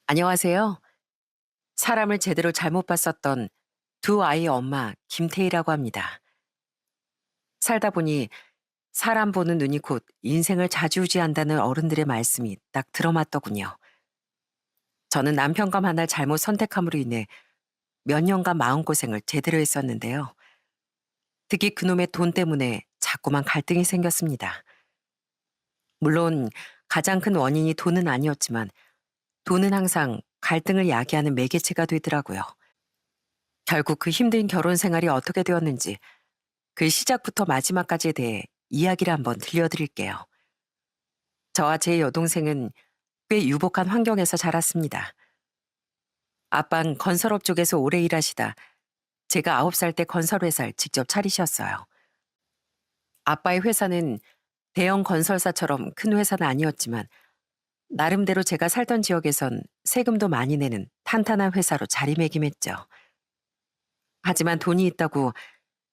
안녕하세요. 사람을 제대로 잘못 봤었던 두 아이의 엄마 김태희라고 합니다. 살다 보니 사람 보는 눈이 곧 인생을 좌지우지한다는 어른들의 말씀이 딱 들어맞더군요. 저는 남편과 만날 잘못 선택함으로 인해 몇 년간 마음고생을 제대로 했었는데요. 특히 그놈의 돈 때문에 자꾸만 갈등이 생겼습니다. 물론 가장 큰 원인이 돈은 아니었지만 돈은 항상 갈등을 야기하는 매개체가 되더라고요. 결국 그 힘든 결혼 생활이 어떻게 되었는지 그 시작부터 마지막까지에 대해 이야기를 한번 들려드릴게요. 저와 제 여동생은 꽤 유복한 환경에서 자랐습니다. 아빠는 건설업 쪽에서 오래 일하시다 제가 9살 때 건설회사를 직접 차리셨어요. 아빠의 회사는 대형 건설사처럼 큰 회사는 아니었지만 나름대로 제가 살던 지역에선 세금도 많이 내는 탄탄한 회사로 자리매김했죠. 하지만 돈이 있다고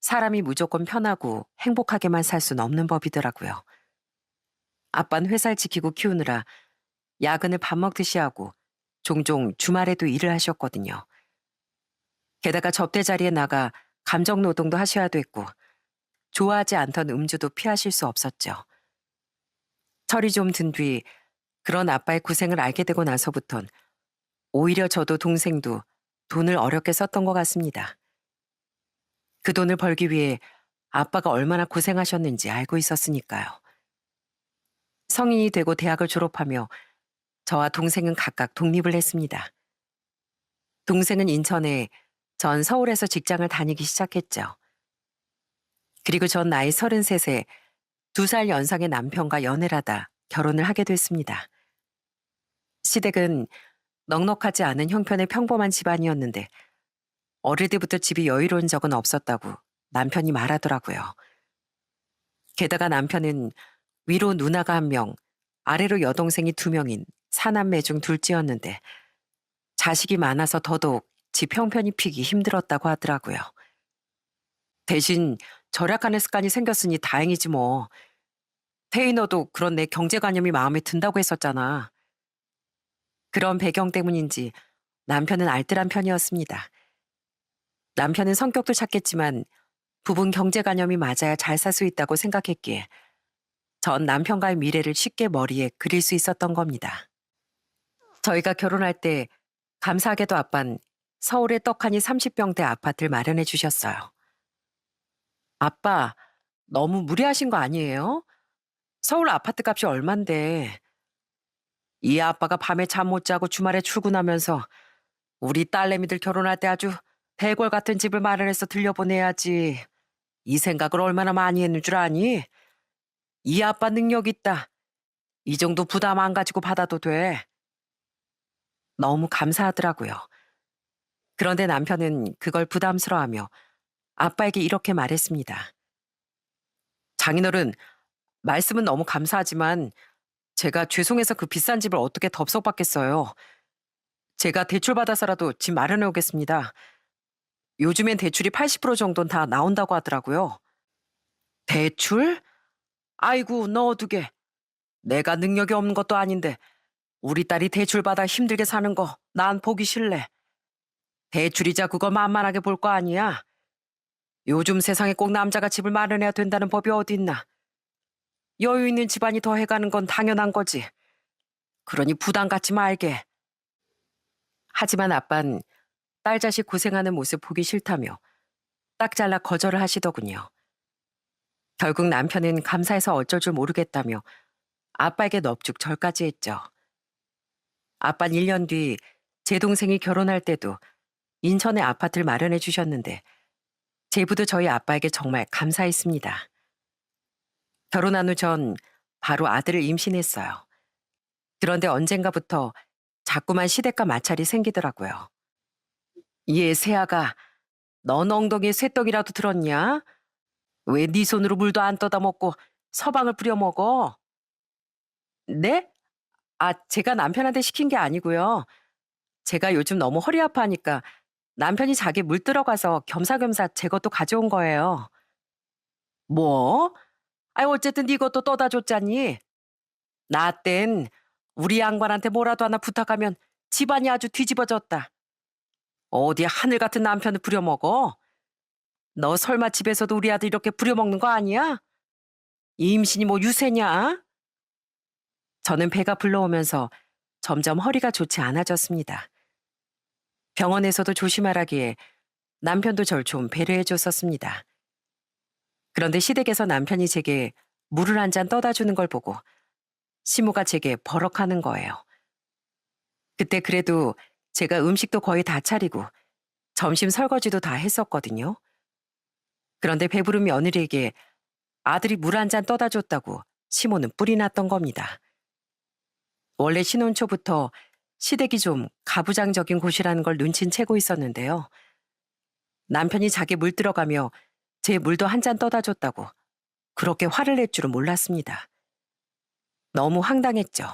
사람이 무조건 편하고 행복하게만 살 수는 없는 법이더라고요. 아빠는 회사를 지키고 키우느라 야근을 밥 먹듯이 하고 종종 주말에도 일을 하셨거든요. 게다가 접대 자리에 나가 감정 노동도 하셔야 됐고 좋아하지 않던 음주도 피하실 수 없었죠. 철이 좀 든 뒤 그런 아빠의 고생을 알게 되고 나서부턴 오히려 저도 동생도 돈을 어렵게 썼던 것 같습니다. 그 돈을 벌기 위해 아빠가 얼마나 고생하셨는지 알고 있었으니까요. 성인이 되고 대학을 졸업하며 저와 동생은 각각 독립을 했습니다. 동생은 인천에, 전 서울에서 직장을 다니기 시작했죠. 그리고 전 나이 33세 2살 연상의 남편과 연애를 하다 결혼을 하게 됐습니다. 시댁은 넉넉하지 않은 형편의 평범한 집안이었는데 어릴 때부터 집이 여유로운 적은 없었다고 남편이 말하더라고요. 게다가 남편은 위로 누나가 1명, 아래로 여동생이 2명인 사남매 중 둘째였는데 자식이 많아서 더더욱 집 형편이 피기 힘들었다고 하더라고요. 대신 절약하는 습관이 생겼으니 다행이지 뭐. 태희 너도 그런 내 경제관념이 마음에 든다고 했었잖아. 그런 배경 때문인지 남편은 알뜰한 편이었습니다. 남편은 성격도 착했지만 부분 경제관념이 맞아야 잘 살 수 있다고 생각했기에 전 남편과의 미래를 쉽게 머리에 그릴 수 있었던 겁니다. 저희가 결혼할 때 감사하게도 아빤 서울의 떡하니 30평대 아파트를 마련해 주셨어요. 아빠, 너무 무리하신 거 아니에요? 서울 아파트 값이 얼만데. 이 아빠가 밤에 잠 못 자고 주말에 출근하면서 우리 딸내미들 결혼할 때 아주 대궐 같은 집을 마련해서 들려보내야지. 이 생각을 얼마나 많이 했는 줄 아니? 이 아빠 능력 있다. 이 정도 부담 안 가지고 받아도 돼. 너무 감사하더라고요. 그런데 남편은 그걸 부담스러워하며 아빠에게 이렇게 말했습니다. 장인어른, 말씀은 너무 감사하지만 제가 죄송해서 그 비싼 집을 어떻게 덥석받겠어요. 제가 대출받아서라도 집 마련해 오겠습니다. 요즘엔 대출이 80% 정도는 다 나온다고 하더라고요. 대출? 아이고, 넣어두게. 내가 능력이 없는 것도 아닌데 우리 딸이 대출받아 힘들게 사는 거 난 보기 싫래. 대출이자 그거 만만하게 볼 거 아니야. 요즘 세상에 꼭 남자가 집을 마련해야 된다는 법이 어딨나. 여유 있는 집안이 더 해가는 건 당연한 거지. 그러니 부담 갖지 말게. 하지만 아빤 딸 자식 고생하는 모습 보기 싫다며 딱 잘라 거절을 하시더군요. 결국 남편은 감사해서 어쩔 줄 모르겠다며 아빠에게 넙죽 절까지 했죠. 아빠는 1년 뒤 제 동생이 결혼할 때도 인천에 아파트를 마련해 주셨는데 제부도 저희 아빠에게 정말 감사했습니다. 결혼한 후 전 바로 아들을 임신했어요. 그런데 언젠가부터 자꾸만 시댁과 마찰이 생기더라고요. 얘 새아가 넌 엉덩이에 쇠떡이라도 들었냐? 왜 네 손으로 물도 안 떠다 먹고 서방을 뿌려 먹어? 네? 제가 남편한테 시킨 게 아니고요. 제가 요즘 너무 허리 아파하니까 남편이 자기 물 들어가서 겸사겸사 제 것도 가져온 거예요. 뭐? 어쨌든 네 것도 떠다 줬잖니. 나 땐 우리 양반한테 뭐라도 하나 부탁하면 집안이 아주 뒤집어졌다. 어디 하늘 같은 남편을 부려먹어? 너 설마 집에서도 우리 아들 이렇게 부려먹는 거 아니야? 임신이 뭐 유세냐? 저는 배가 불러오면서 점점 허리가 좋지 않아졌습니다. 병원에서도 조심하라기에 남편도 절 좀 배려해 줬었습니다. 그런데 시댁에서 남편이 제게 물을 한 잔 떠다 주는 걸 보고 시모가 제게 버럭하는 거예요. 그때 그래도 제가 음식도 거의 다 차리고 점심 설거지도 다 했었거든요. 그런데 배부른 며느리에게 아들이 물 한 잔 떠다 줬다고 시모는 뿔이 났던 겁니다. 원래 신혼 초부터 시댁이 좀 가부장적인 곳이라는 걸 눈치는 채고 있었는데요. 남편이 자기 물 들어가며 제 물도 한 잔 떠다 줬다고 그렇게 화를 낼 줄은 몰랐습니다. 너무 황당했죠.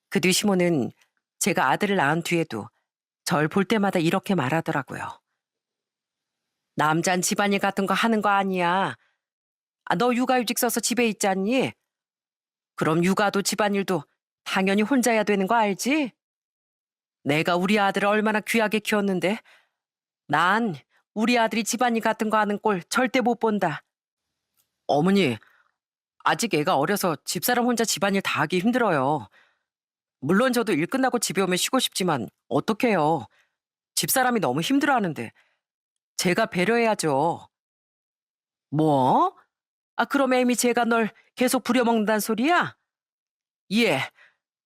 그 뒤 시모는 제가 아들을 낳은 뒤에도 절 볼 때마다 이렇게 말하더라고요. 남잔 집안일 같은 거 하는 거 아니야. 너 육아휴직 써서 집에 있지 않니? 그럼 육아도 집안일도 당연히 혼자 해야 되는 거 알지? 내가 우리 아들을 얼마나 귀하게 키웠는데 난 우리 아들이 집안일 같은 거 하는 꼴 절대 못 본다. 어머니, 아직 애가 어려서 집사람 혼자 집안일 다 하기 힘들어요. 물론 저도 일 끝나고 집에 오면 쉬고 싶지만 어떡해요. 집사람이 너무 힘들어하는데 제가 배려해야죠. 뭐? 그럼 애미 제가 널 계속 부려먹는다는 소리야? 예,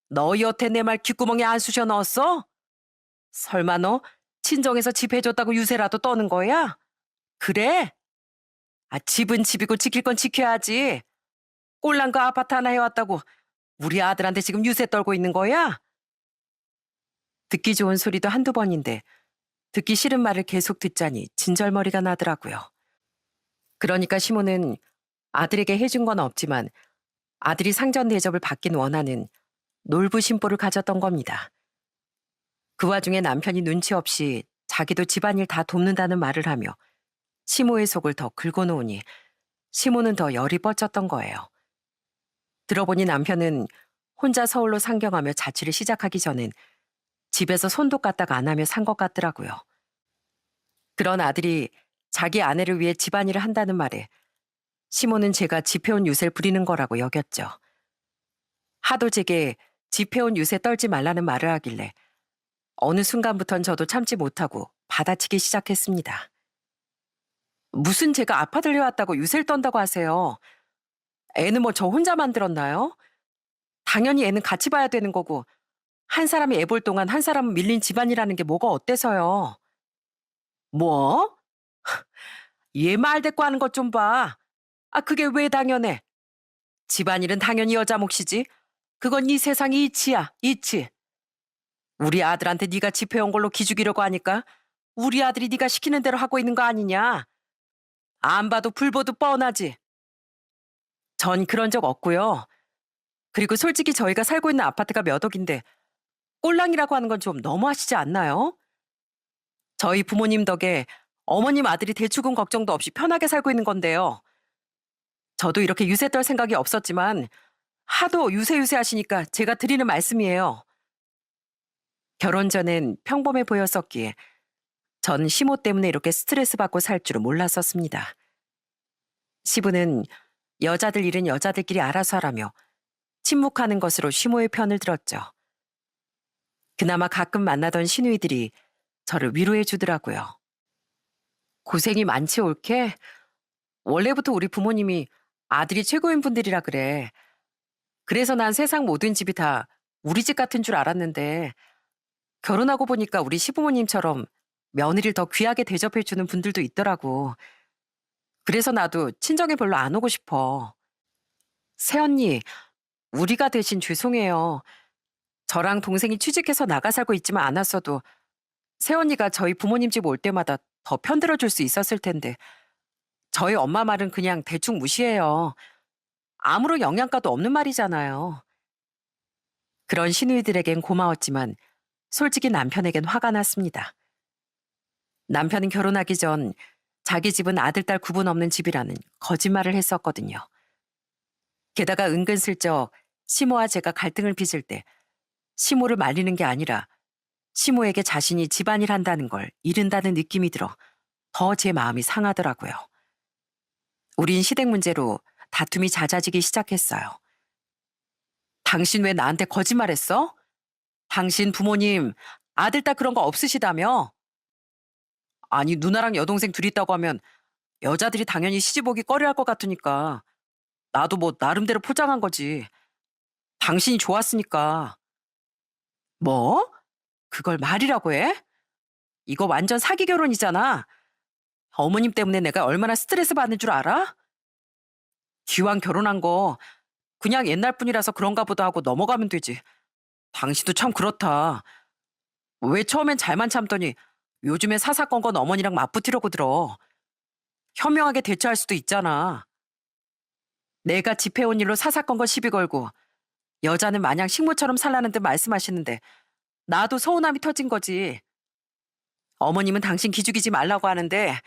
너 여태 내 말 귓구멍에 안 쑤셔 넣었어? 설마 너 친정에서 집 해줬다고 유세라도 떠는 거야? 그래? 집은 집이고 지킬 건 지켜야지. 꼴랑 그 아파트 하나 해왔다고 우리 아들한테 지금 유세 떨고 있는 거야? 듣기 좋은 소리도 한두 번인데 듣기 싫은 말을 계속 듣자니 진절머리가 나더라고요. 그러니까 시모는 아들에게 해준 건 없지만 아들이 상전 대접을 받긴 원하는 놀부심보를 가졌던 겁니다. 그 와중에 남편이 눈치 없이 자기도 집안일 다 돕는다는 말을 하며 시모의 속을 더 긁어놓으니 시모는 더 열이 뻗쳤던 거예요. 들어보니 남편은 혼자 서울로 상경하며 자취를 시작하기 전엔 집에서 손도 까딱 안 하며 산 것 같더라고요. 그런 아들이 자기 아내를 위해 집안일을 한다는 말에 시모는 제가 집해온 유세를 부리는 거라고 여겼죠. 하도 제게 집해온 유세 떨지 말라는 말을 하길래 어느 순간부턴 저도 참지 못하고 받아치기 시작했습니다. 무슨 제가 아파트를 해왔다고 유세를 떤다고 하세요. 애는 뭐 저 혼자 만들었나요? 당연히 애는 같이 봐야 되는 거고 한 사람이 애 볼 동안 한 사람은 밀린 집안이라는 게 뭐가 어때서요? 뭐? 얘 말 대꾸 하는 것 좀 봐. 그게 왜 당연해? 집안일은 당연히 여자 몫이지. 그건 이 세상이 이치야, 이치. 우리 아들한테 네가 집해온 걸로 기죽이려고 하니까 우리 아들이 네가 시키는 대로 하고 있는 거 아니냐? 안 봐도 불 보도 뻔하지. 전 그런 적 없고요. 그리고 솔직히 저희가 살고 있는 아파트가 몇 억인데 꼴랑이라고 하는 건 좀 너무하시지 않나요? 저희 부모님 덕에 어머님 아들이 대출금 걱정도 없이 편하게 살고 있는 건데요. 저도 이렇게 유세 떨 생각이 없었지만 하도 유세 하시니까 제가 드리는 말씀이에요. 결혼 전엔 평범해 보였었기에 전 시모 때문에 이렇게 스트레스 받고 살 줄은 몰랐었습니다. 시부는 여자들 일은 여자들끼리 알아서 하라며 침묵하는 것으로 시모의 편을 들었죠. 그나마 가끔 만나던 시누이들이 저를 위로해 주더라고요. 고생이 많지 옳게? 원래부터 우리 부모님이 아들이 최고인 분들이라 그래. 그래서 난 세상 모든 집이 다 우리 집 같은 줄 알았는데 결혼하고 보니까 우리 시부모님처럼 며느리를 더 귀하게 대접해 주는 분들도 있더라고. 그래서 나도 친정에 별로 안 오고 싶어. 새언니, 우리가 대신 죄송해요. 저랑 동생이 취직해서 나가 살고 있지만 않았어도 새언니가 저희 부모님 집 올 때마다 더 편들어 줄 수 있었을 텐데 저희 엄마 말은 그냥 대충 무시해요. 아무런 영양가도 없는 말이잖아요. 그런 시누이들에겐 고마웠지만 솔직히 남편에겐 화가 났습니다. 남편은 결혼하기 전 자기 집은 아들, 딸 구분 없는 집이라는 거짓말을 했었거든요. 게다가 은근슬쩍 시모와 제가 갈등을 빚을 때 시모를 말리는 게 아니라 시모에게 자신이 집안일 한다는 걸 이른다는 느낌이 들어 더 제 마음이 상하더라고요. 우린 시댁 문제로 다툼이 잦아지기 시작했어요. 당신 왜 나한테 거짓말했어? 당신 부모님 아들, 딸 그런 거 없으시다며? 아니, 누나랑 여동생 둘이 있다고 하면 여자들이 당연히 시집 오기 꺼려할 것 같으니까 나도 뭐 나름대로 포장한 거지. 당신이 좋았으니까. 뭐? 그걸 말이라고 해? 이거 완전 사기 결혼이잖아. 어머님 때문에 내가 얼마나 스트레스 받는 줄 알아? 기왕 결혼한 거 그냥 옛날 분이라서 그런가 보다 하고 넘어가면 되지. 당신도 참 그렇다. 왜 처음엔 잘만 참더니 요즘에 사사건건 어머니랑 맞붙으려고 들어. 현명하게 대처할 수도 있잖아. 내가 집해온 일로 사사건건 시비 걸고 여자는 마냥 식모처럼 살라는 듯 말씀하시는데 나도 서운함이 터진 거지. 어머님은 당신 기죽이지 말라고 하는데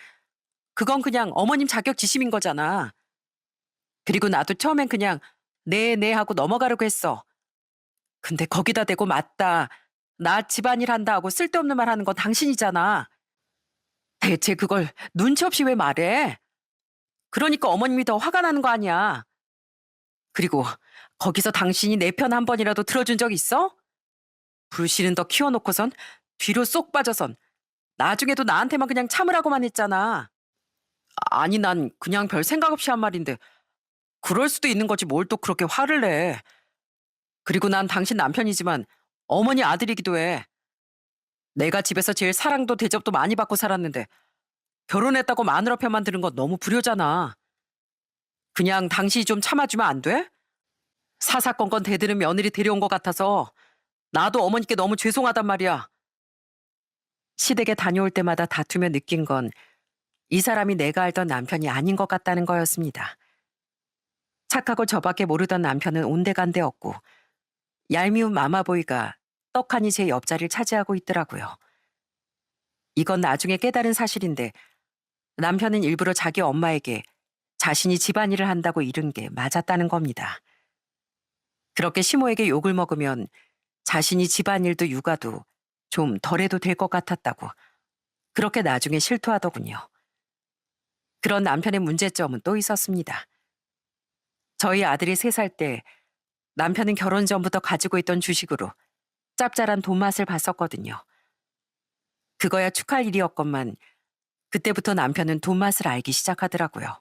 그건 그냥 어머님 자격지심인 거잖아. 그리고 나도 처음엔 그냥 네 하고 넘어가려고 했어. 근데 거기다 대고 맞다. 나 집안일 한다 하고 쓸데없는 말 하는 건 당신이잖아. 대체 그걸 눈치 없이 왜 말해? 그러니까 어머님이 더 화가 나는 거 아니야. 그리고 거기서 당신이 내 편 한 번이라도 들어준 적 있어? 불씨는 더 키워놓고선 뒤로 쏙 빠져선 나중에도 나한테만 그냥 참으라고만 했잖아. 아니, 난 그냥 별 생각 없이 한 말인데 그럴 수도 있는 거지 뭘 또 그렇게 화를 내. 그리고 난 당신 남편이지만 어머니 아들이기도 해. 내가 집에서 제일 사랑도 대접도 많이 받고 살았는데 결혼했다고 마누라 편만 들은 건 너무 불효잖아. 그냥 당신이 좀 참아주면 안 돼? 사사건건 대드는 며느리 데려온 것 같아서 나도 어머니께 너무 죄송하단 말이야. 시댁에 다녀올 때마다 다투며 느낀 건 이 사람이 내가 알던 남편이 아닌 것 같다는 거였습니다. 착하고 저밖에 모르던 남편은 온데간데 없고 얄미운 마마보이가 떡하니 제 옆자리를 차지하고 있더라고요. 이건 나중에 깨달은 사실인데 남편은 일부러 자기 엄마에게 자신이 집안일을 한다고 이른 게 맞았다는 겁니다. 그렇게 시모에게 욕을 먹으면 자신이 집안일도 육아도 좀 덜해도 될 것 같았다고 그렇게 나중에 실토하더군요. 그런 남편의 문제점은 또 있었습니다. 저희 아들이 3살 때 남편은 결혼 전부터 가지고 있던 주식으로 짭짤한 돈맛을 봤었거든요. 그거야 축하할 일이었건만 그때부터 남편은 돈맛을 알기 시작하더라고요.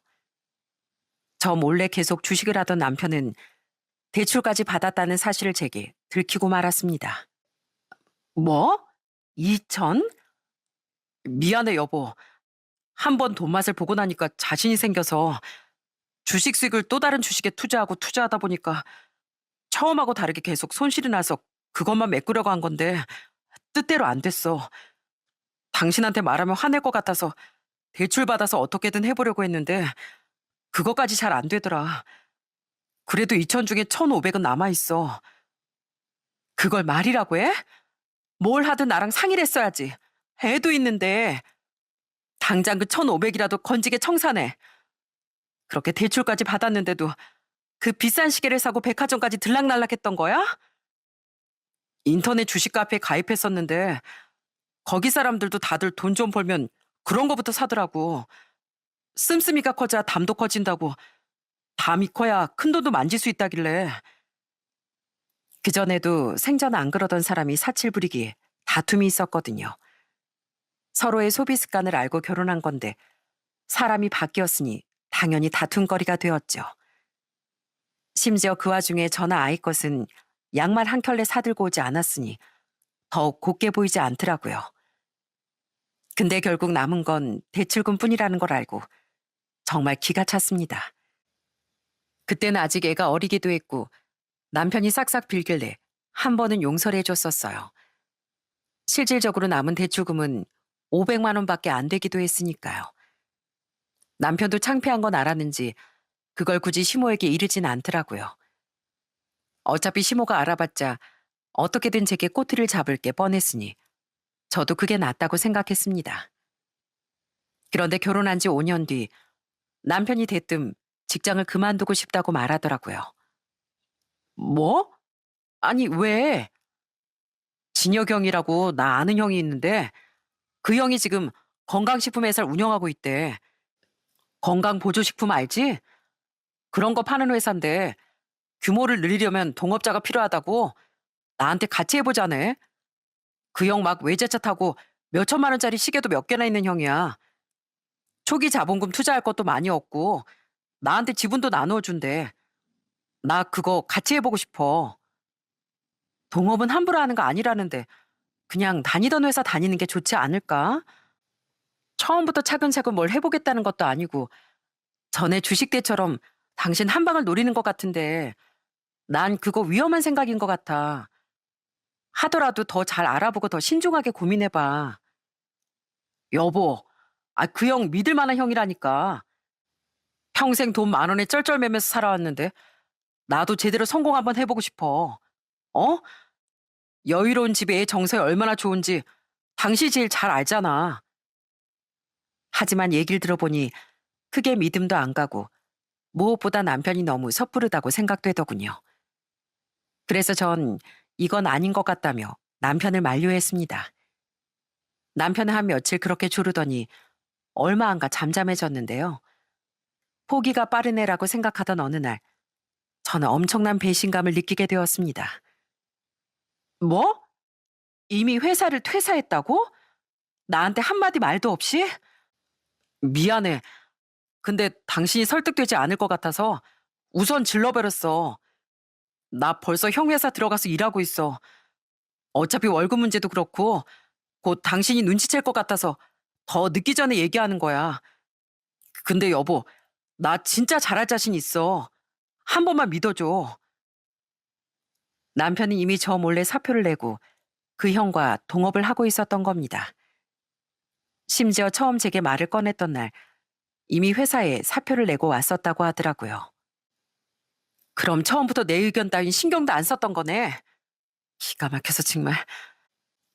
저 몰래 계속 주식을 하던 남편은 대출까지 받았다는 사실을 제게 들키고 말았습니다. 뭐? 2천? 미안해 여보. 한 번 돈맛을 보고 나니까 자신이 생겨서 주식 수익을 또 다른 주식에 투자하고 투자하다 보니까 처음하고 다르게 계속 손실이 나서 그것만 메꾸려고 한 건데 뜻대로 안 됐어. 당신한테 말하면 화낼 것 같아서 대출 받아서 어떻게든 해보려고 했는데 그거까지 잘 안 되더라. 그래도 2천 중에 1,500은 남아있어. 그걸 말이라고 해? 뭘 하든 나랑 상의를 했어야지. 애도 있는데 당장 그 1,500이라도 건지게 청산해. 그렇게 대출까지 받았는데도 그 비싼 시계를 사고 백화점까지 들락날락했던 거야? 인터넷 주식 카페에 가입했었는데 거기 사람들도 다들 돈 좀 벌면 그런 거부터 사더라고. 씀씀이가 커져야 담도 커진다고. 담이 커야 큰 돈도 만질 수 있다길래. 그전에도 생전 안 그러던 사람이 사칠 부리기에 다툼이 있었거든요. 서로의 소비 습관을 알고 결혼한 건데 사람이 바뀌었으니 당연히 다툼거리가 되었죠. 심지어 그 와중에 저나 아이 것은 양말 한 켤레 사들고 오지 않았으니 더욱 곱게 보이지 않더라고요. 근데 결국 남은 건 대출금뿐이라는 걸 알고 정말 기가 찼습니다. 그때는 아직 애가 어리기도 했고 남편이 싹싹 빌길래 한 번은 용서를 해줬었어요. 실질적으로 남은 대출금은 500만 원밖에 안 되기도 했으니까요. 남편도 창피한 건 알았는지 그걸 굳이 시모에게 이르진 않더라고요. 어차피 시모가 알아봤자 어떻게든 제게 꼬투리를 잡을 게 뻔했으니 저도 그게 낫다고 생각했습니다. 그런데 결혼한 지 5년 뒤 남편이 대뜸 직장을 그만두고 싶다고 말하더라고요. 뭐? 아니, 왜? 진혁형이라고 나 아는 형이 있는데 그 형이 지금 건강식품 회사를 운영하고 있대. 건강보조식품 알지? 그런 거 파는 회사인데 규모를 늘리려면 동업자가 필요하다고 나한테 같이 해보자네. 그 형 막 외제차 타고 몇 천만 원짜리 시계도 몇 개나 있는 형이야. 초기 자본금 투자할 것도 많이 없고 나한테 지분도 나누어 준대. 나 그거 같이 해보고 싶어. 동업은 함부로 하는 거 아니라는데 그냥 다니던 회사 다니는 게 좋지 않을까? 처음부터 차근차근 뭘 해보겠다는 것도 아니고 전에 주식 때처럼 당신 한 방을 노리는 것 같은데 난 그거 위험한 생각인 것 같아. 하더라도 더 잘 알아보고 더 신중하게 고민해봐. 여보, 그 형 믿을 만한 형이라니까. 평생 돈 만 원에 쩔쩔매면서 살아왔는데 나도 제대로 성공 한번 해보고 싶어. 어? 여유로운 집에 애 정서에 얼마나 좋은지 당신이 제일 잘 알잖아. 하지만 얘기를 들어보니 크게 믿음도 안 가고 무엇보다 남편이 너무 섣부르다고 생각되더군요. 그래서 전 이건 아닌 것 같다며 남편을 만류했습니다. 남편은 한 며칠 그렇게 조르더니 얼마 안 가 잠잠해졌는데요. 포기가 빠른 애라고 생각하던 어느 날 저는 엄청난 배신감을 느끼게 되었습니다. 뭐? 이미 회사를 퇴사했다고? 나한테 한마디 말도 없이? 미안해. 근데 당신이 설득되지 않을 것 같아서 우선 질러버렸어. 나 벌써 형 회사 들어가서 일하고 있어. 어차피 월급 문제도 그렇고 곧 당신이 눈치챌 것 같아서 더 늦기 전에 얘기하는 거야. 근데 여보, 나 진짜 잘할 자신 있어. 한 번만 믿어줘. 남편은 이미 저 몰래 사표를 내고 그 형과 동업을 하고 있었던 겁니다. 심지어 처음 제게 말을 꺼냈던 날 이미 회사에 사표를 내고 왔었다고 하더라고요. 그럼 처음부터 내 의견 따윈 신경도 안 썼던 거네. 기가 막혀서 정말.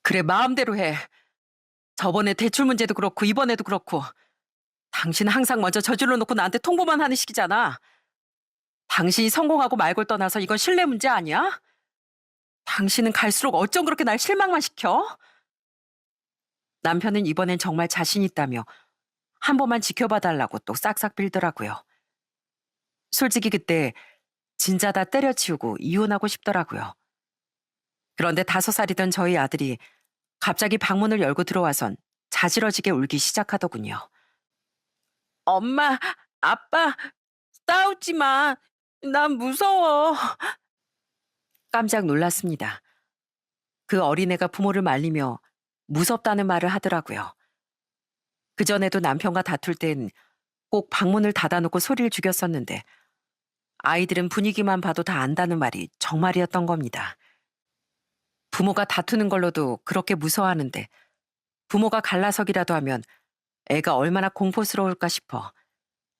그래, 마음대로 해. 저번에 대출 문제도 그렇고 이번에도 그렇고 당신은 항상 먼저 저질러 놓고 나한테 통보만 하는 식이잖아. 당신이 성공하고 말고를 떠나서 이건 신뢰 문제 아니야? 당신은 갈수록 어쩜 그렇게 날 실망만 시켜? 남편은 이번엔 정말 자신 있다며 한 번만 지켜봐 달라고 또 싹싹 빌더라고요. 솔직히 그때 진짜 다 때려치우고 이혼하고 싶더라고요. 그런데 5살이던 저희 아들이 갑자기 방문을 열고 들어와선 자지러지게 울기 시작하더군요. 엄마, 아빠, 싸우지 마. 난 무서워. 깜짝 놀랐습니다. 그 어린애가 부모를 말리며 무섭다는 말을 하더라고요. 그전에도 남편과 다툴 땐 꼭 방문을 닫아놓고 소리를 죽였었는데 아이들은 분위기만 봐도 다 안다는 말이 정말이었던 겁니다. 부모가 다투는 걸로도 그렇게 무서워하는데 부모가 갈라서기라도 하면 애가 얼마나 공포스러울까 싶어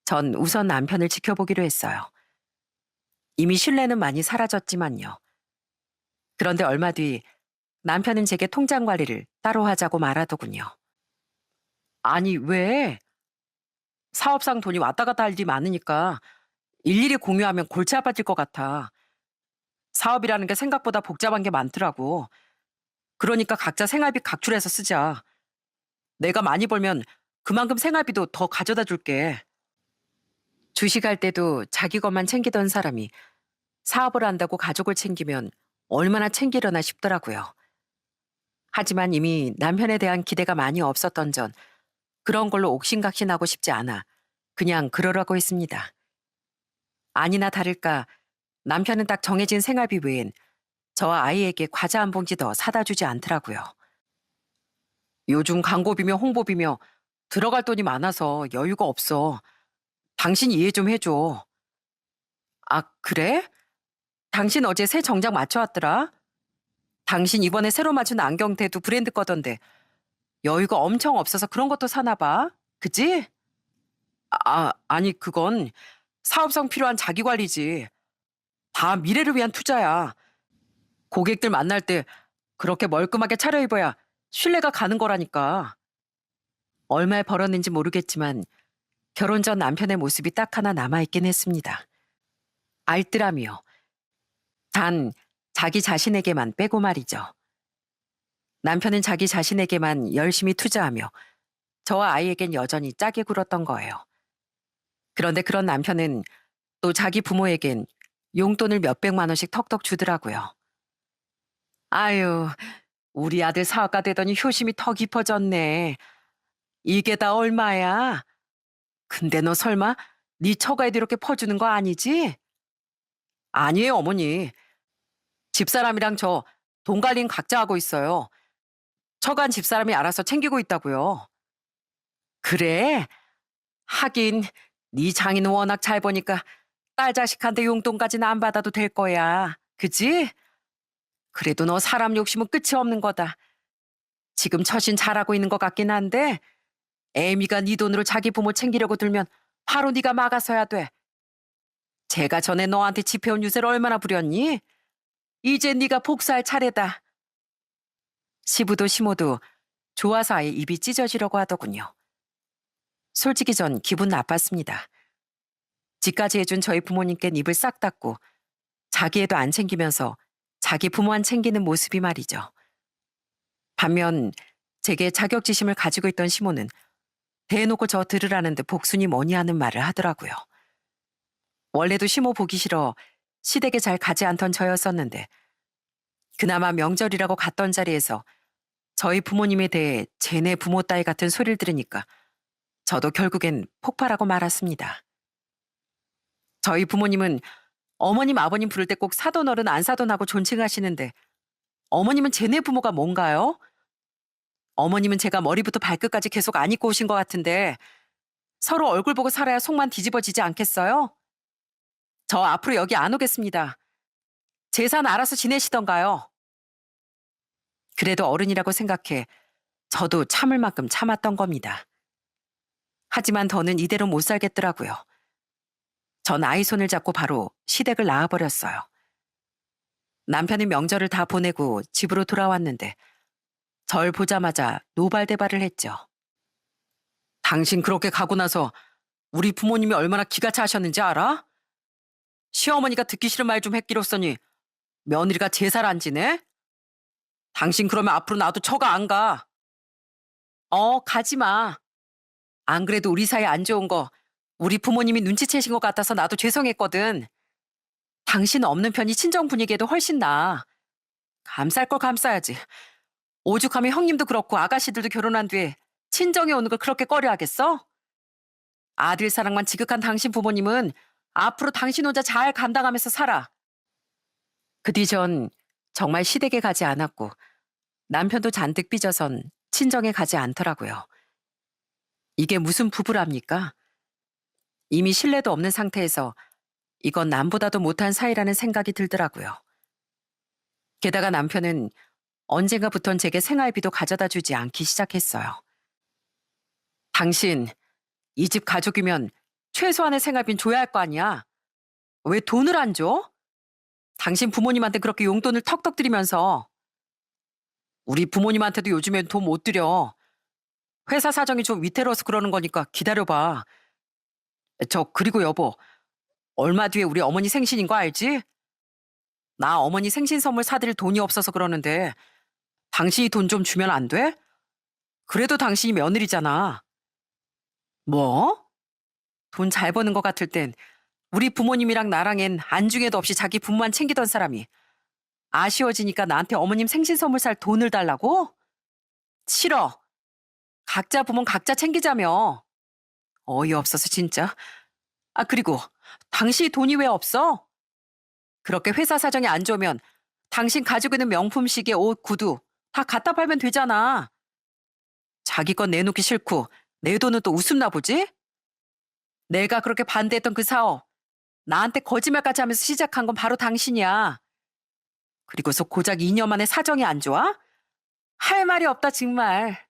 전 우선 남편을 지켜보기로 했어요. 이미 신뢰는 많이 사라졌지만요. 그런데 얼마 뒤 남편은 제게 통장 관리를 따로 하자고 말하더군요. 아니, 왜? 사업상 돈이 왔다 갔다 할 일이 많으니까 일일이 공유하면 골치 아파질 것 같아. 사업이라는 게 생각보다 복잡한 게 많더라고. 그러니까 각자 생활비 각출해서 쓰자. 내가 많이 벌면 그만큼 생활비도 더 가져다 줄게. 주식할 때도 자기 것만 챙기던 사람이 사업을 한다고 가족을 챙기면 얼마나 챙기려나 싶더라고요. 하지만 이미 남편에 대한 기대가 많이 없었던 전 그런 걸로 옥신각신하고 싶지 않아 그냥 그러라고 했습니다. 아니나 다를까 남편은 딱 정해진 생활비 외엔 저와 아이에게 과자 한 봉지 더 사다 주지 않더라고요. 요즘 광고비며 홍보비며 들어갈 돈이 많아서 여유가 없어. 당신 이해 좀 해줘. 아, 그래? 당신 어제 새 정장 맞춰왔더라? 당신 이번에 새로 맞춘 안경테도 브랜드 거던데 여유가 엄청 없어서 그런 것도 사나 봐. 그지? 아니 그건 사업상 필요한 자기 관리지. 다 미래를 위한 투자야. 고객들 만날 때 그렇게 멀끔하게 차려입어야 신뢰가 가는 거라니까. 얼마에 벌었는지 모르겠지만 결혼 전 남편의 모습이 딱 하나 남아있긴 했습니다. 알뜰함이요. 단 자기 자신에게만 빼고 말이죠. 남편은 자기 자신에게만 열심히 투자하며 저와 아이에겐 여전히 짜게 굴었던 거예요. 그런데 그런 남편은 또 자기 부모에겐 용돈을 몇백만 원씩 턱턱 주더라고요. 아유, 우리 아들 사업가 되더니 효심이 더 깊어졌네. 이게 다 얼마야? 근데 너 설마 네 처가에도 이렇게 퍼주는 거 아니지? 아니에요, 어머니. 집사람이랑 저 돈 관리는 각자 하고 있어요. 처간 집사람이 알아서 챙기고 있다고요. 그래? 하긴 네 장인은 워낙 잘 보니까 딸 자식한테 용돈까지는 안 받아도 될 거야. 그지? 그래도 너 사람 욕심은 끝이 없는 거다. 지금 처신 잘하고 있는 것 같긴 한데 애미가 네 돈으로 자기 부모 챙기려고 들면 바로 네가 막아서야 돼. 제가 전에 너한테 집해온 유세를 얼마나 부렸니? 이제 네가 복수할 차례다. 시부도 시모도 좋아서 아예 입이 찢어지려고 하더군요. 솔직히 전 기분 나빴습니다. 집까지 해준 저희 부모님께 입을 싹 닫고 자기 애도 안 챙기면서 자기 부모만 챙기는 모습이 말이죠. 반면 제게 자격지심을 가지고 있던 시모는 대놓고 저 들으라는데 복순이 뭐니 하는 말을 하더라고요. 원래도 시모 보기 싫어 시댁에 잘 가지 않던 저였었는데 그나마 명절이라고 갔던 자리에서 저희 부모님에 대해 쟤네 부모 따위 같은 소리를 들으니까 저도 결국엔 폭발하고 말았습니다. 저희 부모님은 어머님 아버님 부를 때 꼭 사돈 어른 안 사돈 하고 존칭하시는데 어머님은 쟤네 부모가 뭔가요? 어머님은 제가 머리부터 발끝까지 계속 안 입고 오신 것 같은데 서로 얼굴 보고 살아야 속만 뒤집어지지 않겠어요? 저 앞으로 여기 안 오겠습니다. 재산 알아서 지내시던가요. 그래도 어른이라고 생각해 저도 참을 만큼 참았던 겁니다. 하지만 더는 이대로 못 살겠더라고요. 전 아이 손을 잡고 바로 시댁을 나와버렸어요. 남편이 명절을 다 보내고 집으로 돌아왔는데 절 보자마자 노발대발을 했죠. 당신 그렇게 가고 나서 우리 부모님이 얼마나 기가 차셨는지 알아? 시어머니가 듣기 싫은 말 좀 했기로써니 며느리가 제사를 안 지내? 당신 그러면 앞으로 나도 처가 안 가. 가지 마. 안 그래도 우리 사이 안 좋은 거 우리 부모님이 눈치채신 것 같아서 나도 죄송했거든. 당신 없는 편이 친정 분위기에도 훨씬 나아. 감쌀 걸 감싸야지. 오죽하면 형님도 그렇고 아가씨들도 결혼한 뒤에 친정에 오는 걸 그렇게 꺼려 하겠어? 아들 사랑만 지극한 당신 부모님은 앞으로 당신 혼자 잘 감당하면서 살아. 그 뒤 전 정말 시댁에 가지 않았고 남편도 잔뜩 삐져선 친정에 가지 않더라고요. 이게 무슨 부부랍니까? 이미 신뢰도 없는 상태에서 이건 남보다도 못한 사이라는 생각이 들더라고요. 게다가 남편은 언젠가부턴 제게 생활비도 가져다 주지 않기 시작했어요. 당신, 이 집 가족이면 최소한의 생활비는 줘야 할 거 아니야? 왜 돈을 안 줘? 당신 부모님한테 그렇게 용돈을 턱턱 드리면서. 우리 부모님한테도 요즘엔 돈 못 드려. 회사 사정이 좀 위태로워서 그러는 거니까 기다려봐. 그리고 여보, 얼마 뒤에 우리 어머니 생신인 거 알지? 나 어머니 생신 선물 사드릴 돈이 없어서 그러는데 당신이 돈 좀 주면 안 돼? 그래도 당신이 며느리잖아. 뭐? 돈 잘 버는 것 같을 땐 우리 부모님이랑 나랑엔 안중에도 없이 자기 부모만 챙기던 사람이 아쉬워지니까 나한테 어머님 생신 선물 살 돈을 달라고? 싫어. 각자 부모는 각자 챙기자며. 어이없어서 진짜. 그리고 당신이 돈이 왜 없어? 그렇게 회사 사정이 안 좋으면 당신 가지고 있는 명품 시계, 옷, 구두 다 갖다 팔면 되잖아. 자기 건 내놓기 싫고 내 돈은 또 우습나 보지? 내가 그렇게 반대했던 그 사업 나한테 거짓말까지 하면서 시작한 건 바로 당신이야. 그리고서 고작 2년 만에 사정이 안 좋아? 할 말이 없다 정말.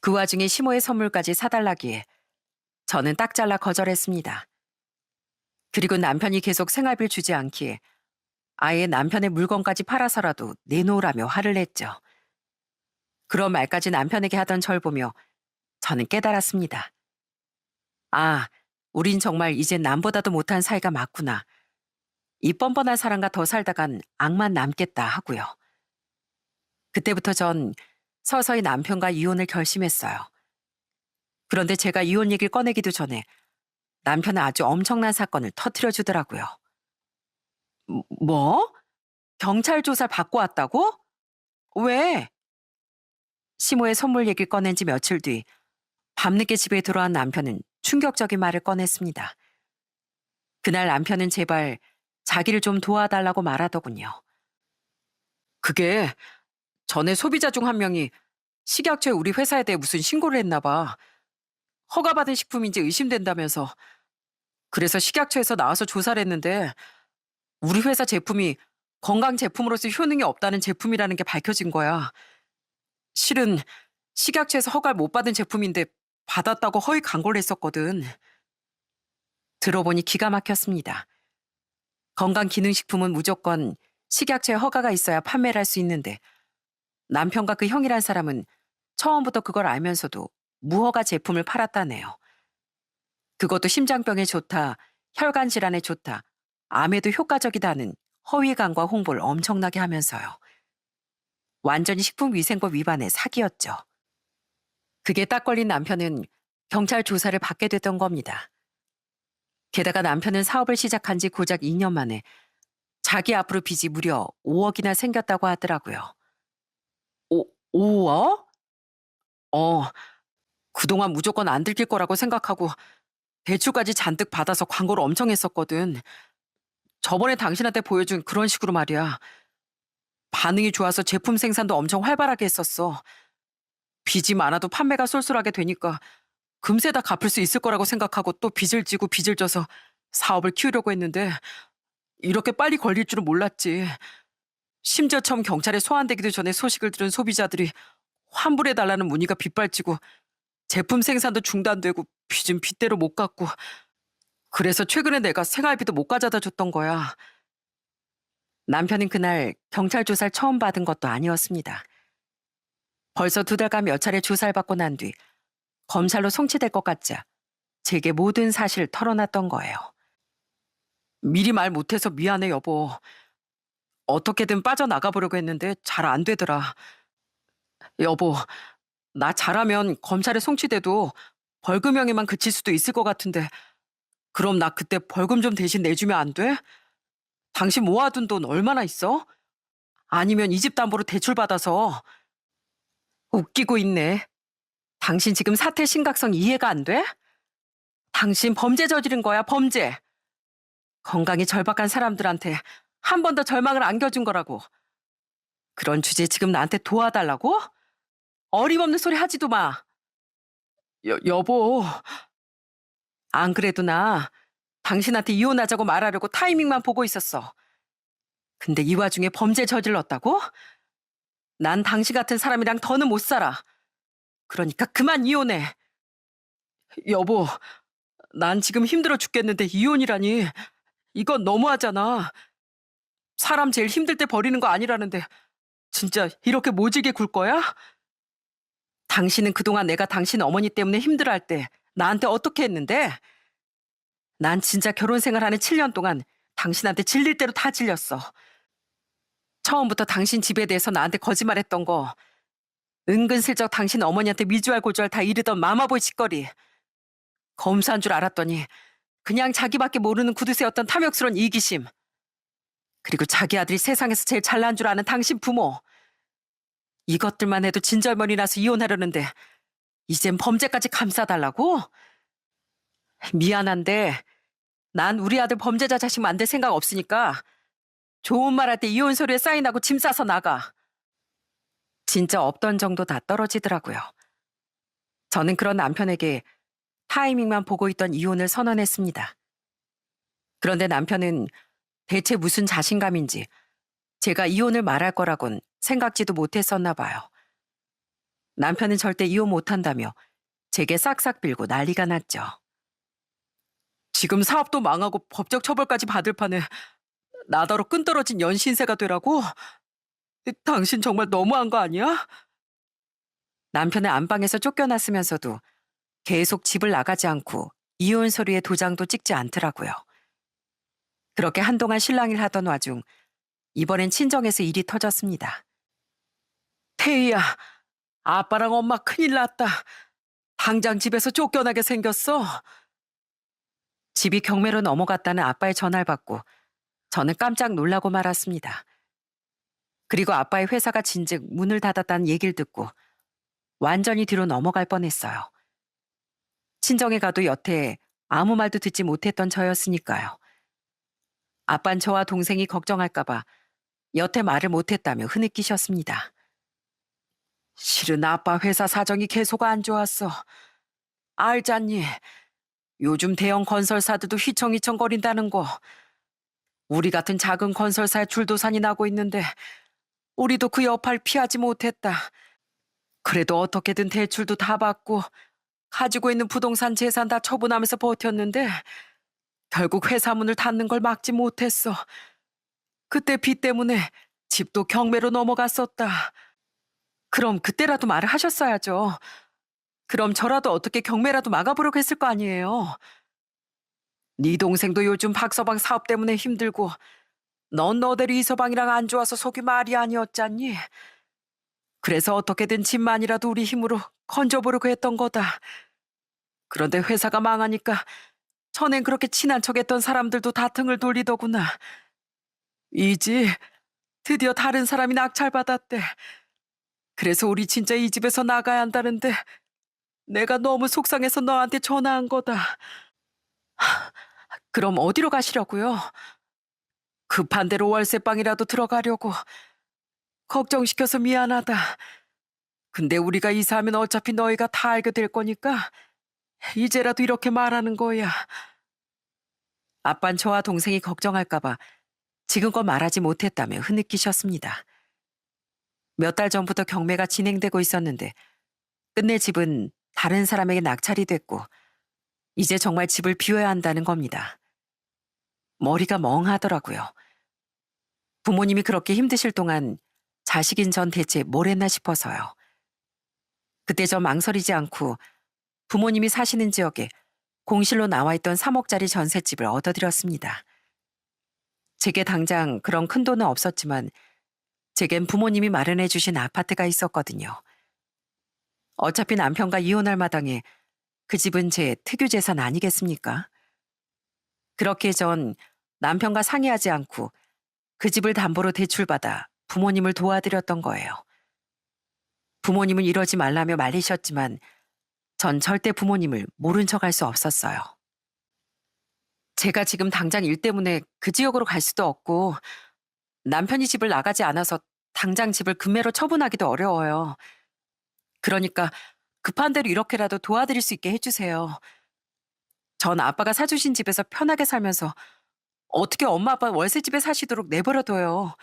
그 와중에 시모의 선물까지 사달라기에 저는 딱 잘라 거절했습니다. 그리고 남편이 계속 생활비를 주지 않기에 아예 남편의 물건까지 팔아서라도 내놓으라며 화를 냈죠. 그런 말까지 남편에게 하던 절 보며 저는 깨달았습니다. 우린 정말 이제 남보다도 못한 사이가 맞구나. 이 뻔뻔한 사람과 더 살다간 악만 남겠다 하고요. 그때부터 전 서서히 남편과 이혼을 결심했어요. 그런데 제가 이혼 얘기를 꺼내기도 전에 남편은 아주 엄청난 사건을 터뜨려 주더라고요. 뭐? 경찰 조사를 받고 왔다고? 왜? 시모의 선물 얘기를 꺼낸 지 며칠 뒤 밤늦게 집에 들어온 남편은 충격적인 말을 꺼냈습니다. 그날 남편은 제발 자기를 좀 도와달라고 말하더군요. 그게 전에 소비자 중 한 명이 식약처에 우리 회사에 대해 무슨 신고를 했나 봐. 허가받은 식품인지 의심된다면서. 그래서 식약처에서 나와서 조사를 했는데 우리 회사 제품이 건강 제품으로서 효능이 없다는 제품이라는 게 밝혀진 거야. 실은 식약처에서 허가를 못 받은 제품인데 받았다고 허위 광고를 했었거든. 들어보니 기가 막혔습니다. 건강기능식품은 무조건 식약처에 허가가 있어야 판매를 할 수 있는데 남편과 그 형이란 사람은 처음부터 그걸 알면서도 무허가 제품을 팔았다네요. 그것도 심장병에 좋다, 혈관 질환에 좋다, 암에도 효과적이다는 허위 광고와 홍보를 엄청나게 하면서요. 완전히 식품위생법 위반의 사기였죠. 그게 딱 걸린 남편은 경찰 조사를 받게 됐던 겁니다. 게다가 남편은 사업을 시작한 지 고작 2년 만에 자기 앞으로 빚이 무려 5억이나 생겼다고 하더라고요. 5억? 어, 그동안 무조건 안 들킬 거라고 생각하고 대출까지 잔뜩 받아서 광고를 엄청 했었거든. 저번에 당신한테 보여준 그런 식으로 말이야. 반응이 좋아서 제품 생산도 엄청 활발하게 했었어. 빚이 많아도 판매가 쏠쏠하게 되니까 금세 다 갚을 수 있을 거라고 생각하고 또 빚을 지고 빚을 져서 사업을 키우려고 했는데 이렇게 빨리 걸릴 줄은 몰랐지. 심지어 처음 경찰에 소환되기도 전에 소식을 들은 소비자들이 환불해달라는 문의가 빗발치고 제품 생산도 중단되고 빚은 빚대로 못 갚고 그래서 최근에 내가 생활비도 못 가져다 줬던 거야. 남편은 그날 경찰 조사를 처음 받은 것도 아니었습니다. 벌써 2달간 몇 차례 조사를 받고 난 뒤 검찰로 송치될 것 같자 제게 모든 사실을 털어놨던 거예요. 미리 말 못해서 미안해 여보. 어떻게든 빠져나가 보려고 했는데 잘 안 되더라. 여보, 나 잘하면 검찰에 송치돼도 벌금형에만 그칠 수도 있을 것 같은데 그럼 나 그때 벌금 좀 대신 내주면 안 돼? 당신 모아둔 돈 얼마나 있어? 아니면 이 집 담보로 대출 받아서. 웃기고 있네. 당신 지금 사태 심각성 이해가 안 돼? 당신 범죄 저지른 거야, 범죄. 건강이 절박한 사람들한테 한 번 더 절망을 안겨준 거라고. 그런 주제에 지금 나한테 도와달라고? 어림없는 소리 하지도 마. 여보. 안 그래도 나 당신한테 이혼하자고 말하려고 타이밍만 보고 있었어. 근데 이 와중에 범죄 저질렀다고? 난 당신 같은 사람이랑 더는 못 살아. 그러니까 그만 이혼해. 여보, 난 지금 힘들어 죽겠는데 이혼이라니. 이건 너무하잖아. 사람 제일 힘들 때 버리는 거 아니라는데 진짜 이렇게 모질게 굴 거야? 당신은 그동안 내가 당신 어머니 때문에 힘들어할 때 나한테 어떻게 했는데? 난 진짜 결혼 생활하는 7년 동안 당신한테 질릴 대로 다 질렸어. 처음부터 당신 집에 대해서 나한테 거짓말했던 거, 은근슬쩍 당신 어머니한테 미주알 고주알 다 이르던 마마보이 짓거리. 검사한 줄 알았더니 그냥 자기밖에 모르는 구두쇠였던 탐욕스러운 이기심. 그리고 자기 아들이 세상에서 제일 잘난 줄 아는 당신 부모. 이것들만 해도 진절머리 나서 이혼하려는데 이젠 범죄까지 감싸달라고? 미안한데 난 우리 아들 범죄자 자식 만들 생각 없으니까 좋은 말 할 때 이혼 서류에 사인하고 짐 싸서 나가. 진짜 없던 정도 다 떨어지더라고요. 저는 그런 남편에게 타이밍만 보고 있던 이혼을 선언했습니다. 그런데 남편은 대체 무슨 자신감인지 제가 이혼을 말할 거라곤 생각지도 못했었나 봐요. 남편은 절대 이혼 못한다며 제게 싹싹 빌고 난리가 났죠. 지금 사업도 망하고 법적 처벌까지 받을 판에 나더러 끈떨어진 연신세가 되라고? 당신 정말 너무한 거 아니야? 남편은 안방에서 쫓겨났으면서도 계속 집을 나가지 않고 이혼 서류에 도장도 찍지 않더라고요. 그렇게 한동안 실랑이를 하던 와중 이번엔 친정에서 일이 터졌습니다. 태희야, 아빠랑 엄마 큰일 났다. 당장 집에서 쫓겨나게 생겼어. 집이 경매로 넘어갔다는 아빠의 전화를 받고 저는 깜짝 놀라고 말았습니다. 그리고 아빠의 회사가 진즉 문을 닫았다는 얘기를 듣고 완전히 뒤로 넘어갈 뻔했어요. 친정에 가도 여태 아무 말도 듣지 못했던 저였으니까요. 아빤 저와 동생이 걱정할까봐 여태 말을 못했다며 흐느끼셨습니다. 실은 아빠 회사 사정이 계속 안 좋았어. 알잖니. 요즘 대형 건설사들도 휘청휘청거린다는 거. 우리 같은 작은 건설사에 줄도산이 나고 있는데 우리도 그 여파를 피하지 못했다. 그래도 어떻게든 대출도 다 받고 가지고 있는 부동산 재산 다 처분하면서 버텼는데 결국 회사 문을 닫는 걸 막지 못했어. 그때 빚 때문에 집도 경매로 넘어갔었다. 그럼 그때라도 말을 하셨어야죠. 그럼 저라도 어떻게 경매라도 막아보려고 했을 거 아니에요. 네 동생도 요즘 박서방 사업 때문에 힘들고 넌 너대로 이서방이랑 안 좋아서 속이 말이 아니었잖니. 그래서 어떻게든 집만이라도 우리 힘으로 건져보려고 했던 거다. 그런데 회사가 망하니까 전엔 그렇게 친한 척했던 사람들도 다 등을 돌리더구나. 이지 드디어 다른 사람이 낙찰받았대. 그래서 우리 진짜 이 집에서 나가야 한다는데 내가 너무 속상해서 너한테 전화한 거다. 그럼 어디로 가시려고요? 급한 대로 월세방이라도 들어가려고. 걱정시켜서 미안하다. 근데 우리가 이사하면 어차피 너희가 다 알게 될 거니까 이제라도 이렇게 말하는 거야. 아빤 저와 동생이 걱정할까봐 지금껏 말하지 못했다며 흐느끼셨습니다. 몇 달 전부터 경매가 진행되고 있었는데 끝내 집은 다른 사람에게 낙찰이 됐고 이제 정말 집을 비워야 한다는 겁니다. 머리가 멍하더라고요. 부모님이 그렇게 힘드실 동안 자식인 전 대체 뭘 했나 싶어서요. 그때 저 망설이지 않고 부모님이 사시는 지역에 공실로 나와 있던 3억짜리 전셋집을 얻어들였습니다. 제게 당장 그런 큰 돈은 없었지만 제겐 부모님이 마련해 주신 아파트가 있었거든요. 어차피 남편과 이혼할 마당에 그 집은 제 특유 재산 아니겠습니까? 그렇게 전 남편과 상의하지 않고 그 집을 담보로 대출받아 부모님을 도와드렸던 거예요. 부모님은 이러지 말라며 말리셨지만 전 절대 부모님을 모른 척할 수 없었어요. 제가 지금 당장 일 때문에 그 지역으로 갈 수도 없고 남편이 집을 나가지 않아서 당장 집을 금매로 처분하기도 어려워요. 그러니까 급한 대로 이렇게라도 도와드릴 수 있게 해주세요. 전 아빠가 사주신 집에서 편하게 살면서 어떻게 엄마 아빠 월세집에 사시도록 내버려둬요.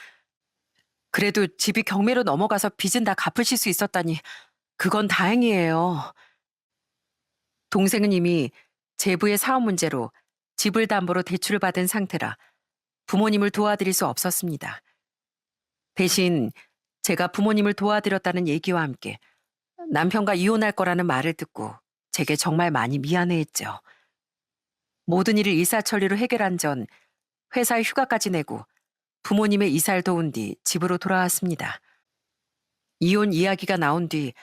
그래도 집이 경매로 넘어가서 빚은 다 갚으실 수 있었다니 그건 다행이에요. 동생은 이미 제부의 사업 문제로 집을 담보로 대출을 받은 상태라 부모님을 도와드릴 수 없었습니다. 대신 제가 부모님을 도와드렸다는 얘기와 함께 남편과 이혼할 거라는 말을 듣고 제게 정말 많이 미안해했죠. 모든 일을 일사천리로 해결한 전 회사에 휴가까지 내고 부모님의 이사를 도운 뒤 집으로 돌아왔습니다. 이혼 이야기가 나온 뒤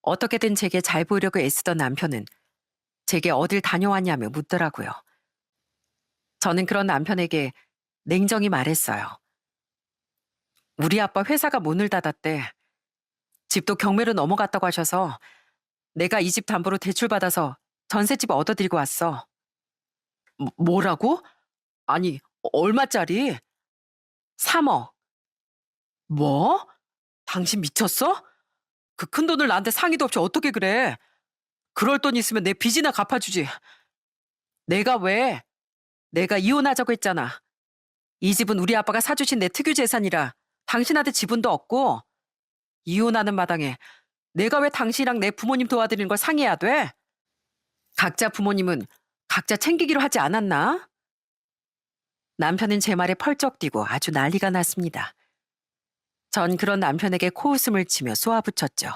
어떻게든 제게 잘 보이려고 애쓰던 남편은 제게 어딜 다녀왔냐며 묻더라고요. 저는 그런 남편에게 냉정히 말했어요. 우리 아빠 회사가 문을 닫았대. 집도 경매로 넘어갔다고 하셔서 내가 이 집 담보로 대출받아서 전셋집 얻어들이고 왔어. 뭐라고? 아니, 얼마짜리? 3억. 뭐? 당신 미쳤어? 그 큰 돈을 나한테 상의도 없이 어떻게 그래? 그럴 돈 있으면 내 빚이나 갚아주지. 내가 왜? 내가 이혼하자고 했잖아. 이 집은 우리 아빠가 사주신 내 특유 재산이라 당신한테 지분도 없고 이혼하는 마당에 내가 왜 당신이랑 내 부모님 도와드리는 걸 상의해야 돼? 각자 부모님은 각자 챙기기로 하지 않았나? 남편은 제 말에 펄쩍 뛰고 아주 난리가 났습니다. 전 그런 남편에게 코웃음을 치며 쏘아붙였죠.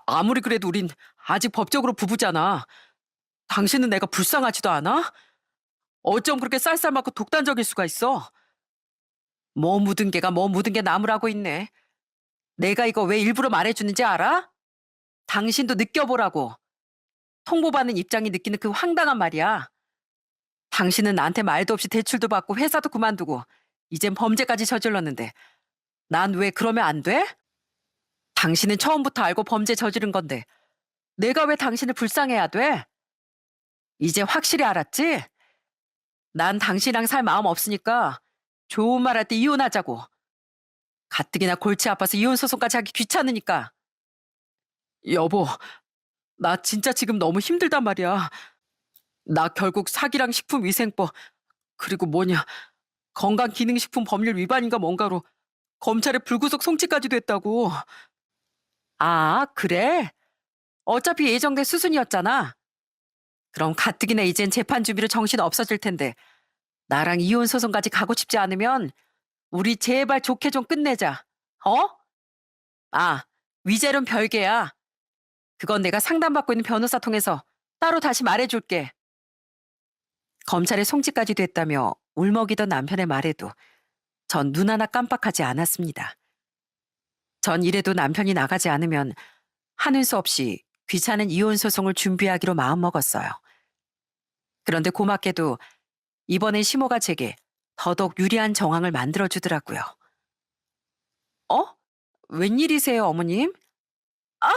아무리 그래도 우린 아직 법적으로 부부잖아. 당신은 내가 불쌍하지도 않아? 어쩜 그렇게 쌀쌀맞고 독단적일 수가 있어? 뭐 묻은 개가 뭐 묻은 개 나무라고 있네. 내가 이거 왜 일부러 말해주는지 알아? 당신도 느껴보라고. 통보받는 입장이 느끼는 그 황당한 말이야. 당신은 나한테 말도 없이 대출도 받고 회사도 그만두고 이젠 범죄까지 저질렀는데 난 왜 그러면 안 돼? 당신은 처음부터 알고 범죄 저지른 건데 내가 왜 당신을 불쌍해야 돼? 이제 확실히 알았지? 난 당신이랑 살 마음 없으니까 좋은 말 할 때 이혼하자고. 가뜩이나 골치 아파서 이혼 소송까지 하기 귀찮으니까. 여보, 나 진짜 지금 너무 힘들단 말이야. 나 결국 사기랑 식품위생법 그리고 건강기능식품 법률 위반인가 뭔가로 검찰에 불구속 송치까지 됐다고. 아, 그래? 어차피 예정된 수순이었잖아. 그럼 가뜩이나 이젠 재판 준비로 정신 없어질 텐데 나랑 이혼 소송까지 가고 싶지 않으면 우리 제발 좋게 좀 끝내자. 어? 아, 위자료는 별개야. 그건 내가 상담받고 있는 변호사 통해서 따로 다시 말해줄게. 검찰에 송치까지 됐다며 울먹이던 남편의 말에도 전 눈 하나 깜빡하지 않았습니다. 전 이래도 남편이 나가지 않으면 하는 수 없이 귀찮은 이혼 소송을 준비하기로 마음먹었어요. 그런데 고맙게도 이번엔 시모가 제게 더더욱 유리한 정황을 만들어주더라고요. 어? 웬일이세요, 어머님? 아!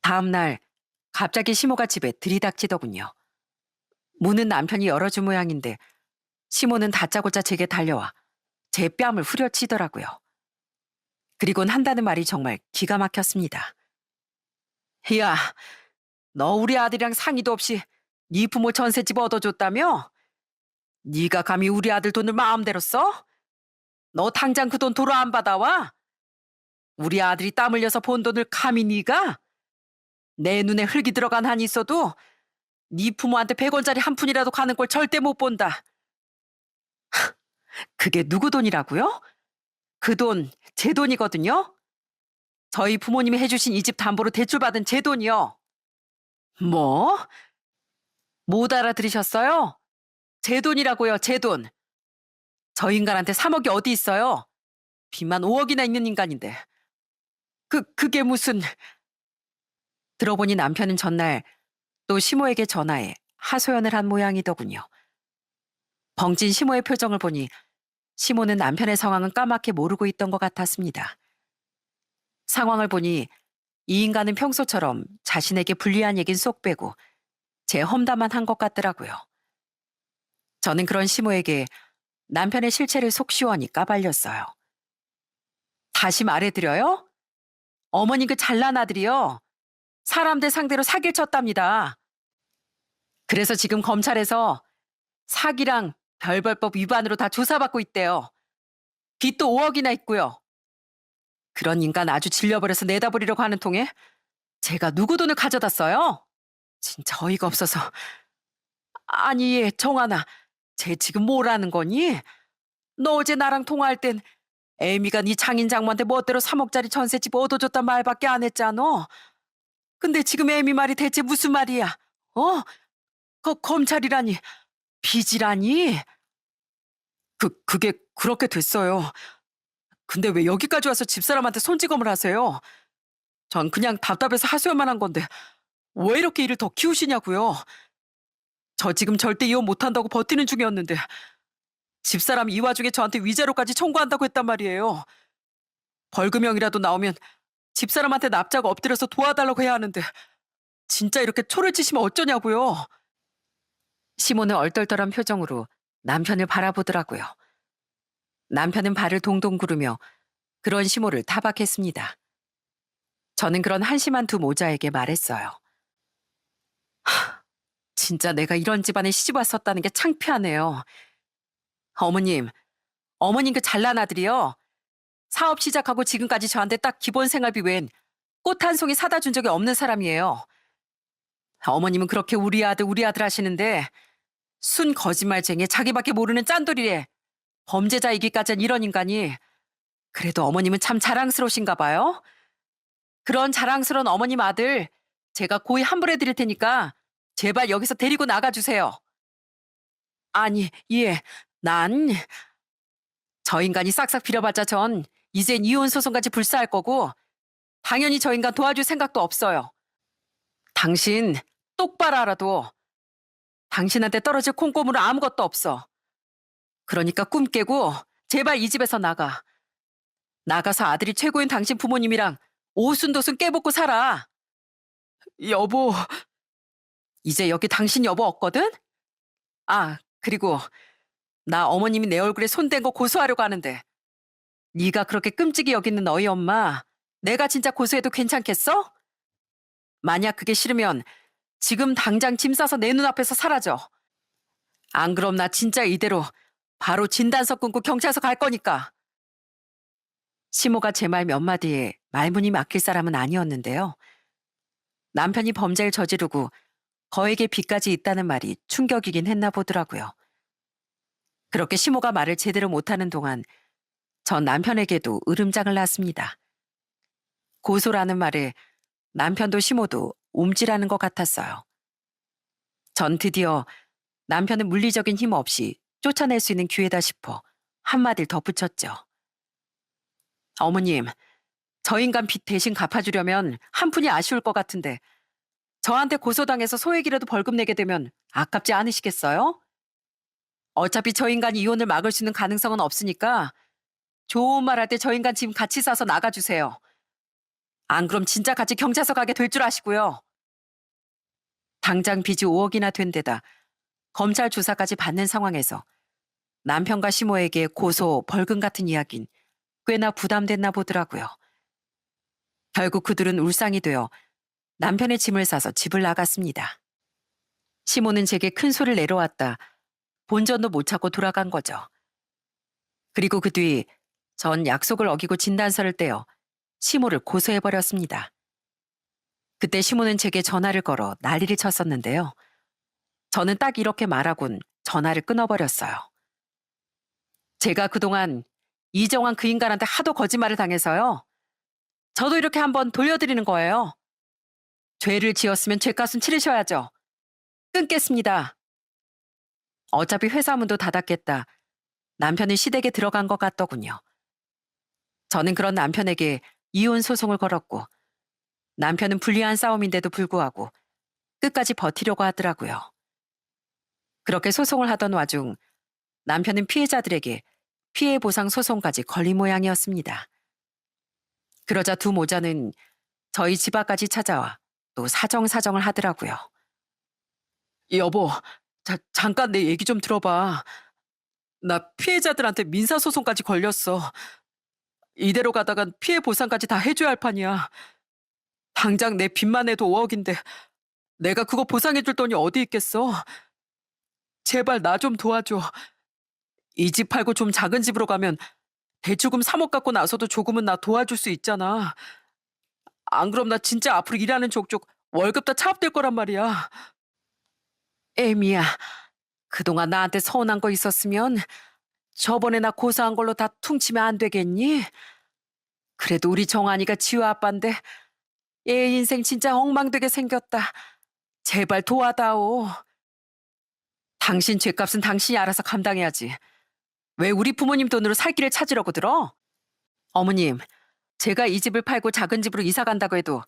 다음 날 갑자기 시모가 집에 들이닥치더군요. 문은 남편이 열어준 모양인데 시모는 다짜고짜 제게 달려와 제 뺨을 후려치더라고요. 그리곤 한다는 말이 정말 기가 막혔습니다. 야, 너 우리 아들이랑 상의도 없이 네 부모 전셋집 얻어줬다며? 네가 감히 우리 아들 돈을 마음대로 써? 너 당장 그 돈 도로 안 받아와? 우리 아들이 땀 흘려서 번 돈을 감히 네가? 내 눈에 흙이 들어간 한이 있어도 네 부모한테 100원짜리 한 푼이라도 가는 꼴 절대 못 본다. 그게 누구 돈이라고요? 그 돈, 제 돈이거든요? 저희 부모님이 해주신 이 집 담보로 대출받은 제 돈이요. 뭐? 못 알아들으셨어요? 제 돈이라고요, 제 돈. 저 인간한테 3억이 어디 있어요? 빚만 5억이나 있는 인간인데. 그게 무슨... 들어보니 남편은 전날 또 시모에게 전화해 하소연을 한 모양이더군요. 벙찐 시모의 표정을 보니 시모는 남편의 상황은 까맣게 모르고 있던 것 같았습니다. 상황을 보니 이 인간은 평소처럼 자신에게 불리한 얘긴 쏙 빼고 제 험담만 한 것 같더라고요. 저는 그런 시모에게 남편의 실체를 속 시원히 까발렸어요. 다시 말해드려요? 어머니 그 잘난 아들이요. 사람들 상대로 사기를 쳤답니다. 그래서 지금 검찰에서 사기랑 별벌법 위반으로 다 조사받고 있대요. 빚도 5억이나 있고요. 그런 인간 아주 질려버려서 내다버리려고 하는 통에 제가 누구 돈을 가져다 써요? 진짜 어이가 없어서. 아니, 정하나, 쟤 지금 뭐라는 거니? 너 어제 나랑 통화할 땐 애미가 네 장인 장모한테 멋대로 3억짜리 전셋집 얻어줬단 말밖에 안 했잖아. 근데 지금 애미 말이 대체 무슨 말이야? 어? 검찰이라니, 빚이라니? 그게 그렇게 됐어요. 근데 왜 여기까지 와서 집사람한테 손찌검을 하세요? 전 그냥 답답해서 하소연만 한 건데 왜 이렇게 일을 더 키우시냐고요. 저 지금 절대 이혼 못한다고 버티는 중이었는데 집사람이 이 와중에 저한테 위자료까지 청구한다고 했단 말이에요. 벌금형이라도 나오면 집사람한테 납작 엎드려서 도와달라고 해야 하는데 진짜 이렇게 초를 치시면 어쩌냐고요. 시모는 얼떨떨한 표정으로 남편을 바라보더라고요. 남편은 발을 동동 구르며 그런 시모를 타박했습니다. 저는 그런 한심한 두 모자에게 말했어요. 진짜 내가 이런 집안에 시집 왔었다는 게 창피하네요. 어머님 그 잘난 아들이요. 사업 시작하고 지금까지 저한테 딱 기본 생활비 외엔 꽃 한 송이 사다 준 적이 없는 사람이에요. 어머님은 그렇게 우리 아들 하시는데 순 거짓말쟁이에 자기밖에 모르는 짠돌이래. 범죄자이기까지는 이런 인간이. 그래도 어머님은 참 자랑스러우신가 봐요. 그런 자랑스러운 어머님 아들 제가 고이 환불해 드릴 테니까 제발 여기서 데리고 나가주세요. 아니, 예, 난... 저 인간이 싹싹 빌어봤자 전 이젠 이혼 소송까지 불사할 거고 당연히 저 인간 도와줄 생각도 없어요. 당신 똑바로 알아도 당신한테 떨어질 콩고물은 아무것도 없어. 그러니까 꿈 깨고 제발 이 집에서 나가. 나가서 아들이 최고인 당신 부모님이랑 오순도순 깨붙고 살아. 여보. 이제 여기 당신 여보 없거든? 아, 그리고 나 어머님이 내 얼굴에 손댄 거 고소하려고 하는데 네가 그렇게 끔찍이 여기는 너희 엄마 내가 진짜 고소해도 괜찮겠어? 만약 그게 싫으면 지금 당장 짐 싸서 내 눈앞에서 사라져. 안 그럼 나 진짜 이대로 바로 진단서 끊고 경찰서 갈 거니까. 시모가 제 말 몇 마디에 말문이 막힐 사람은 아니었는데요. 남편이 범죄를 저지르고 거액의 빚까지 있다는 말이 충격이긴 했나 보더라고요. 그렇게 시모가 말을 제대로 못하는 동안 전 남편에게도 으름장을 놨습니다. 고소라는 말에 남편도 시모도 옴찔하는 것 같았어요. 전 드디어 남편은 물리적인 힘 없이 쫓아낼 수 있는 기회다 싶어 한마디를 덧붙였죠. 어머님, 저 인간 빚 대신 갚아주려면 한 푼이 아쉬울 것 같은데 저한테 고소당해서 소액이라도 벌금 내게 되면 아깝지 않으시겠어요? 어차피 저 인간이 이혼을 막을 수 있는 가능성은 없으니까 좋은 말 할 때 저 인간 지금 같이 싸서 나가주세요. 안 그럼 진짜 같이 경찰서 가게 될 줄 아시고요. 당장 빚이 5억이나 된 데다 검찰 조사까지 받는 상황에서 남편과 시모에게 고소, 벌금 같은 이야긴 꽤나 부담됐나 보더라고요. 결국 그들은 울상이 되어 남편의 짐을 싸서 집을 나갔습니다. 시모는 제게 큰 소리를 내려왔다 본전도 못 찾고 돌아간 거죠. 그리고 그 뒤 전 약속을 어기고 진단서를 떼어 시모를 고소해버렸습니다. 그때 시모는 제게 전화를 걸어 난리를 쳤었는데요. 저는 딱 이렇게 말하곤 전화를 끊어버렸어요. 제가 그동안 이정환 그 인간한테 하도 거짓말을 당해서요. 저도 이렇게 한번 돌려드리는 거예요. 죄를 지었으면 죄값은 치르셔야죠. 끊겠습니다. 어차피 회사 문도 닫았겠다. 남편은 시댁에 들어간 것 같더군요. 저는 그런 남편에게 이혼 소송을 걸었고 남편은 불리한 싸움인데도 불구하고 끝까지 버티려고 하더라고요. 그렇게 소송을 하던 와중 남편은 피해자들에게 피해 보상 소송까지 걸린 모양이었습니다. 그러자 두 모자는 저희 집 앞까지 찾아와 또 사정사정을 하더라고요. 여보, 잠깐 내 얘기 좀 들어봐. 나 피해자들한테 민사소송까지 걸렸어. 이대로 가다간 피해 보상까지 다 해줘야 할 판이야. 당장 내 빚만 해도 5억인데 내가 그거 보상해줄 돈이 어디 있겠어. 제발 나 좀 도와줘. 이 집 팔고 좀 작은 집으로 가면 대출금 3억 갖고 나서도 조금은 나 도와줄 수 있잖아. 안 그럼 나 진짜 앞으로 일하는 족족 월급 다 차압될 거란 말이야. 에미야, 그동안 나한테 서운한 거 있었으면 저번에 나 고소한 걸로 다 퉁치면 안 되겠니? 그래도 우리 정한이가 지우 아빠인데 얘 인생 진짜 엉망되게 생겼다. 제발 도와다오. 당신 죗값은 당신이 알아서 감당해야지. 왜 우리 부모님 돈으로 살 길을 찾으려고 들어? 어머님, 제가 이 집을 팔고 작은 집으로 이사 간다고 해도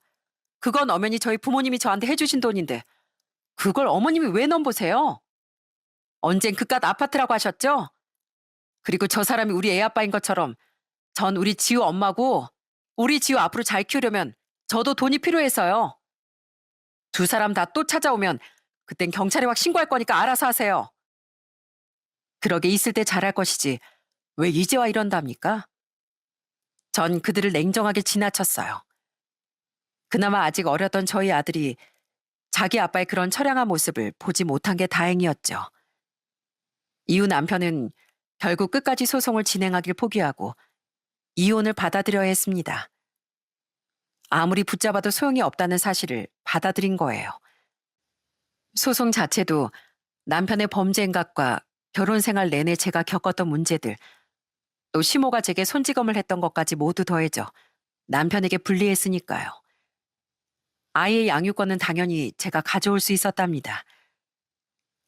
그건 엄연히 저희 부모님이 저한테 해주신 돈인데 그걸 어머님이 왜 넘보세요? 언젠 그깟 아파트라고 하셨죠? 그리고 저 사람이 우리 애 아빠인 것처럼 전 우리 지우 엄마고 우리 지우 앞으로 잘 키우려면 저도 돈이 필요해서요. 두 사람 다 또 찾아오면 그땐 경찰에 확 신고할 거니까 알아서 하세요. 그러게 있을 때 잘할 것이지 왜 이제 와 이런답니까? 전 그들을 냉정하게 지나쳤어요. 그나마 아직 어렸던 저희 아들이 자기 아빠의 그런 처량한 모습을 보지 못한 게 다행이었죠. 이후 남편은 결국 끝까지 소송을 진행하길 포기하고 이혼을 받아들여야 했습니다. 아무리 붙잡아도 소용이 없다는 사실을 받아들인 거예요. 소송 자체도 남편의 범죄 행각과 결혼 생활 내내 제가 겪었던 문제들, 또 시모가 제게 손찌검을 했던 것까지 모두 더해져 남편에게 불리했으니까요. 아이의 양육권은 당연히 제가 가져올 수 있었답니다.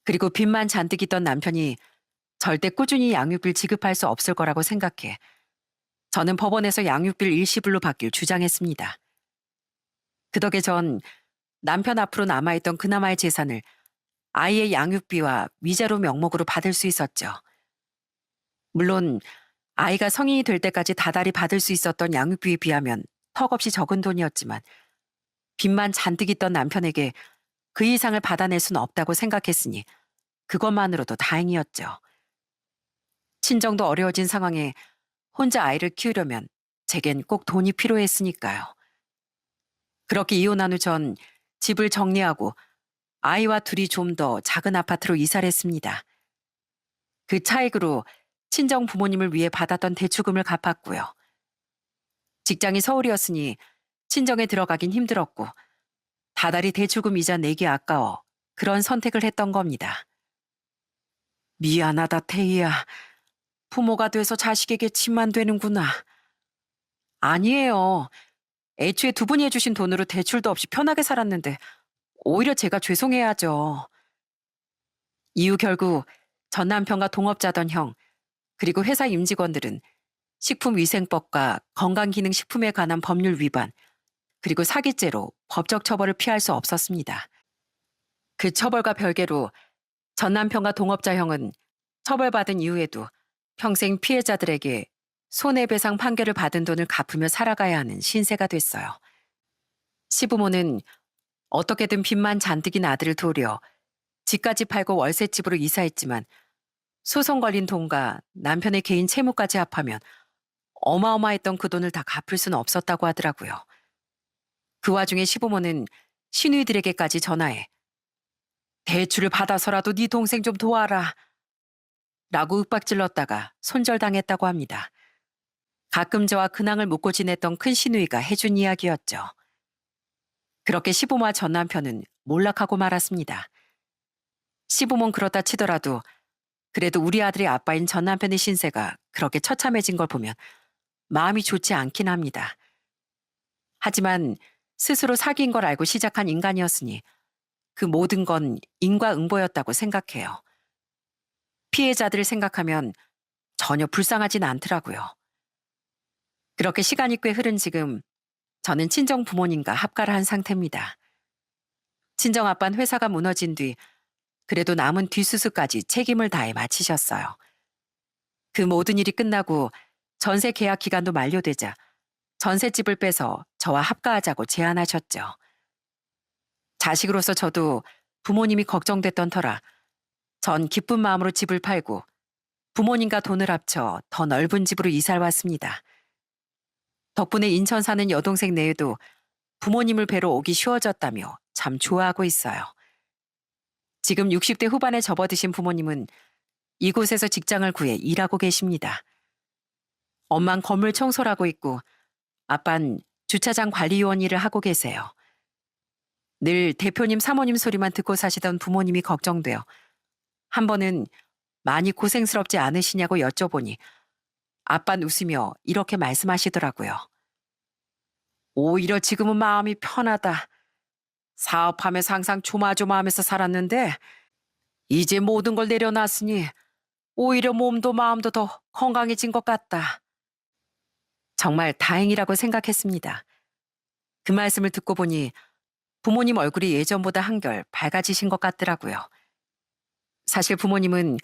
그리고 빚만 잔뜩 있던 남편이 절대 꾸준히 양육비를 지급할 수 없을 거라고 생각해 저는 법원에서 양육비를 일시불로 받길 주장했습니다. 그 덕에 전 남편 앞으로 남아있던 그나마의 재산을 아이의 양육비와 위자료 명목으로 받을 수 있었죠. 물론 아이가 성인이 될 때까지 다달이 받을 수 있었던 양육비에 비하면 턱없이 적은 돈이었지만 빚만 잔뜩 있던 남편에게 그 이상을 받아낼 수는 없다고 생각했으니 그것만으로도 다행이었죠. 친정도 어려워진 상황에 혼자 아이를 키우려면 제겐 꼭 돈이 필요했으니까요. 그렇게 이혼한 후 전 집을 정리하고 아이와 둘이 좀 더 작은 아파트로 이사를 했습니다. 그 차익으로 친정 부모님을 위해 받았던 대출금을 갚았고요. 직장이 서울이었으니 친정에 들어가긴 힘들었고 다달이 대출금 이자 내기 아까워 그런 선택을 했던 겁니다. 미안하다, 태희야. 부모가 돼서 자식에게 짐만 되는구나. 아니에요. 애초에 두 분이 해주신 돈으로 대출도 없이 편하게 살았는데 오히려 제가 죄송해야죠. 이후 결국 전 남편과 동업자던 형, 그리고 회사 임직원들은 식품위생법과 건강기능식품에 관한 법률 위반, 그리고 사기죄로 법적 처벌을 피할 수 없었습니다. 그 처벌과 별개로 전 남편과 동업자 형은 처벌받은 이후에도 평생 피해자들에게 손해배상 판결을 받은 돈을 갚으며 살아가야 하는 신세가 됐어요. 시부모는 어떻게든 빚만 잔뜩인 아들을 도우려 집까지 팔고 월세집으로 이사했지만 소송 걸린 돈과 남편의 개인 채무까지 합하면 어마어마했던 그 돈을 다 갚을 수는 없었다고 하더라고요. 그 와중에 시부모는 시누이들에게까지 전화해 대출을 받아서라도 네 동생 좀 도와라 라고 윽박질렀다가 손절당했다고 합니다. 가끔 저와 근황을 묻고 지냈던 큰 시누이가 해준 이야기였죠. 그렇게 시부모와 전 남편은 몰락하고 말았습니다. 시부모는 그렇다 치더라도 그래도 우리 아들의 아빠인 전 남편의 신세가 그렇게 처참해진 걸 보면 마음이 좋지 않긴 합니다. 하지만 스스로 사기인 걸 알고 시작한 인간이었으니 그 모든 건 인과응보였다고 생각해요. 피해자들을 생각하면 전혀 불쌍하진 않더라고요. 그렇게 시간이 꽤 흐른 지금 저는 친정 부모님과 합가를 한 상태입니다. 친정 아빠는 회사가 무너진 뒤 그래도 남은 뒷수습까지 책임을 다해 마치셨어요. 그 모든 일이 끝나고 전세 계약 기간도 만료되자 전셋집을 빼서 저와 합가하자고 제안하셨죠. 자식으로서 저도 부모님이 걱정됐던 터라 전 기쁜 마음으로 집을 팔고 부모님과 돈을 합쳐 더 넓은 집으로 이사를 왔습니다. 덕분에 인천 사는 여동생 내에도 부모님을 뵈러 오기 쉬워졌다며 참 좋아하고 있어요. 지금 60대 후반에 접어드신 부모님은 이곳에서 직장을 구해 일하고 계십니다. 엄만 건물 청소를 하고 있고 아빤 주차장 관리요원 일을 하고 계세요. 늘 대표님 사모님 소리만 듣고 사시던 부모님이 걱정되어 한 번은 많이 고생스럽지 않으시냐고 여쭤보니 아빤 웃으며 이렇게 말씀하시더라고요. 오히려 지금은 마음이 편하다. 사업하면서 항상 조마조마하면서 살았는데 이제 모든 걸 내려놨으니 오히려 몸도 마음도 더 건강해진 것 같다. 정말 다행이라고 생각했습니다. 그 말씀을 듣고 보니 부모님 얼굴이 예전보다 한결 밝아지신 것 같더라고요. 사실 부모님은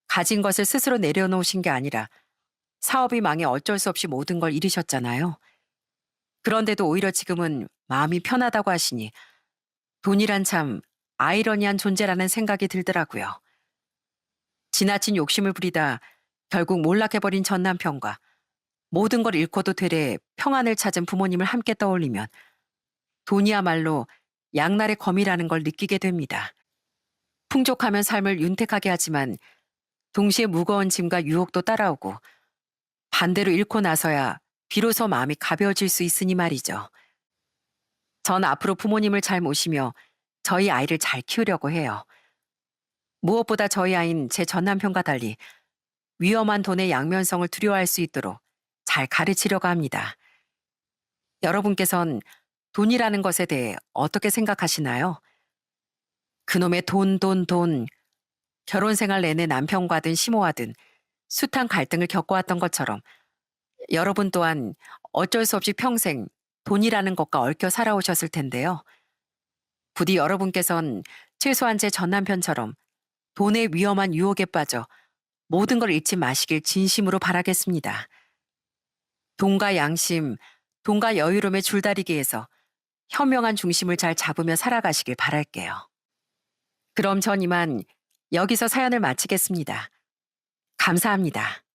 가진 것을 스스로 내려놓으신 게 아니라 사업이 망해 어쩔 수 없이 모든 걸 잃으셨잖아요. 그런데도 오히려 지금은 마음이 편하다고 하시니 돈이란 참 아이러니한 존재라는 생각이 들더라고요. 지나친 욕심을 부리다 결국 몰락해버린 전 남편과 모든 걸 잃고도 되레 평안을 찾은 부모님을 함께 떠올리면 돈이야말로 양날의 검이라는 걸 느끼게 됩니다. 풍족하면 삶을 윤택하게 하지만 동시에 무거운 짐과 유혹도 따라오고 반대로 잃고 나서야 비로소 마음이 가벼워질 수 있으니 말이죠. 전 앞으로 부모님을 잘 모시며 저희 아이를 잘 키우려고 해요. 무엇보다 저희 아이는 제 전 남편과 달리 위험한 돈의 양면성을 두려워할 수 있도록 잘 가르치려고 합니다. 여러분께선 돈이라는 것에 대해 어떻게 생각하시나요? 그놈의 돈. 결혼 생활 내내 남편과든 시모와든 숱한 갈등을 겪어왔던 것처럼 여러분 또한 어쩔 수 없이 평생 돈이라는 것과 얽혀 살아오셨을 텐데요. 부디 여러분께선 최소한 제 전 남편처럼 돈의 위험한 유혹에 빠져 모든 걸 잃지 마시길 진심으로 바라겠습니다. 돈과 양심, 돈과 여유로움의 줄다리기에서 현명한 중심을 잘 잡으며 살아가시길 바랄게요. 그럼 전 이만 여기서 사연을 마치겠습니다. 감사합니다.